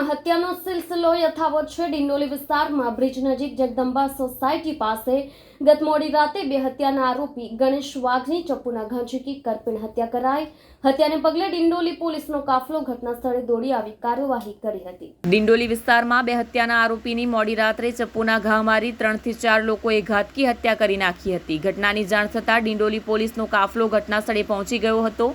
પણ હત્યાનો સિલસિલો યથાવત છે। ડિંડોલી વિસ્તારમાં બ્રિજ નજીક જગદંબા સોસાયટી પાસે ગત મોડી રાતે બે હત્યાના આરોપી ગણેશ વાઘની ચપ્પુના ઘા ઝીકી કરપીણ હત્યા કરાઈ। હત્યાને પગલે ડિંડોલી પોલીસનો કાફલો ઘટના સ્થળે દોડી આવી કાર્યવાહી કરી હતી। ડિંડોલી વિસ્તારમાં બે હત્યાના આરોપીની મોડી રાત્રે ચપ્પુના ઘા મારી 3 થી 4 લોકોએ ઘાતકી હત્યા કરી નાખી હતી। ઘટનાની જાણ થતાં ડિંડોલી પોલીસનો કાફલો ઘટના સ્થળે પહોંચી ગયો હતો।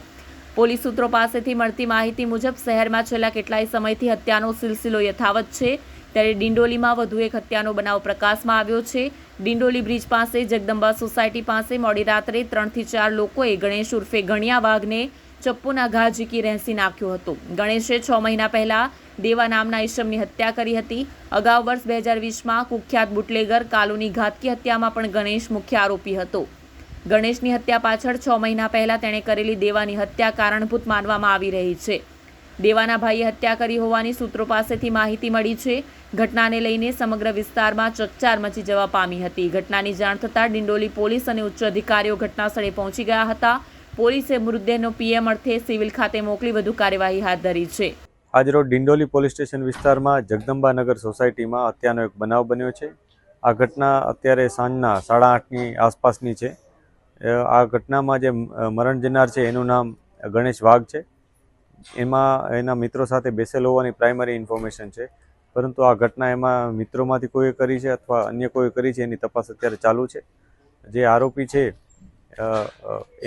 પોલીસ સૂત્રો પાસેથી મળતી માહિતી મુજબ શહેરમાં છેલ્લા કેટલાય સમયથી હત્યાનો સિલસિલો યથાવત છે, ત્યારે ડિંડોલીમાં વધુ એક હત્યાનો બનાવ પ્રકાશમાં આવ્યો છે। ડિંડોલી બ્રિજ પાસે જગદંબા સોસાયટી પાસે મોડી રાત્રે 3 થી 4 લોકોએ ગણેશ ઉર્ફે ગણિયા વાઘને ચપ્પુના ઘા ઝીકી રહેસી નાખ્યો હતો। ગણેશે 6 મહિના પહેલા દેવા નામના ઈસમની હત્યા કરી હતી। અગાઉ વર્ષ 2020માં કુખ્યાત બુટલેગર કાલુની ઘાતકી હત્યામાં પણ ગણેશ મુખ્ય આરોપી હતો। ગણેશની હત્યા પાછળ 6 મહિના પહેલા તેણે કરેલી દેવાની હત્યા કારણભૂત માનવામાં આવી રહી છે। દેવાના ભાઈએ હત્યા કરી હોવાની સૂત્રો પાસેથી માહિતી મળી છે। ઘટનાને લઈને સમગ્ર વિસ્તારમાં ચકચાર મચી જવા પામી હતી। ઘટનાની જાણ થતાં ડિંડોલી પોલીસ અને ઉચ્ચ અધિકારીઓ ઘટના સ્થળે પહોંચી ગયા હતા। પોલીસે મૃતદેહનો પીએમ અર્થે સિવિલ ખાતે મોકલી વધુ કાર્યવાહી હાથ ધરી છે। આજરોજ ડિંડોલી પોલીસ સ્ટેશન વિસ્તારમાં જગદંબાનગર સોસાયટીમાં હત્યાનો એક બનાવ બન્યો છે। આ ઘટના અત્યારે સાંજના 8:30ની આસપાસની છે। આ ઘટનામાં જે મરણ જનાર છે એનું નામ ગણેશ વાઘ છે। એમાં એના મિત્રો સાથે બેસેલ હોવાની પ્રાઇમરી ઇન્ફોર્મેશન છે, પરંતુ આ ઘટના એમાં મિત્રોમાંથી કોઈએ કરી છે અથવા અન્ય કોઈ કરી છે એની તપાસ અત્યારે ચાલુ છે। જે આરોપી છે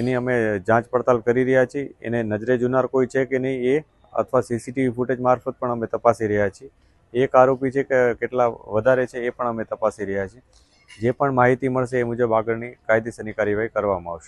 એની અમે જાંચ પડતાલ કરી રહ્યા છીએ। એને નજરે જોનાર કોઈ છે કે નહીં એ અથવા સીસીટીવી ફૂટેજ મારફત પણ અમે તપાસી રહ્યા છીએ। એક આરોપી છે કે કેટલા વધારે છે એ પણ અમે તપાસી રહ્યા છીએ। જે પણ માહિતી મળશે એ મુજબ આગળની કાયદેસરની કાર્યવાહી કરવામાં આવશે।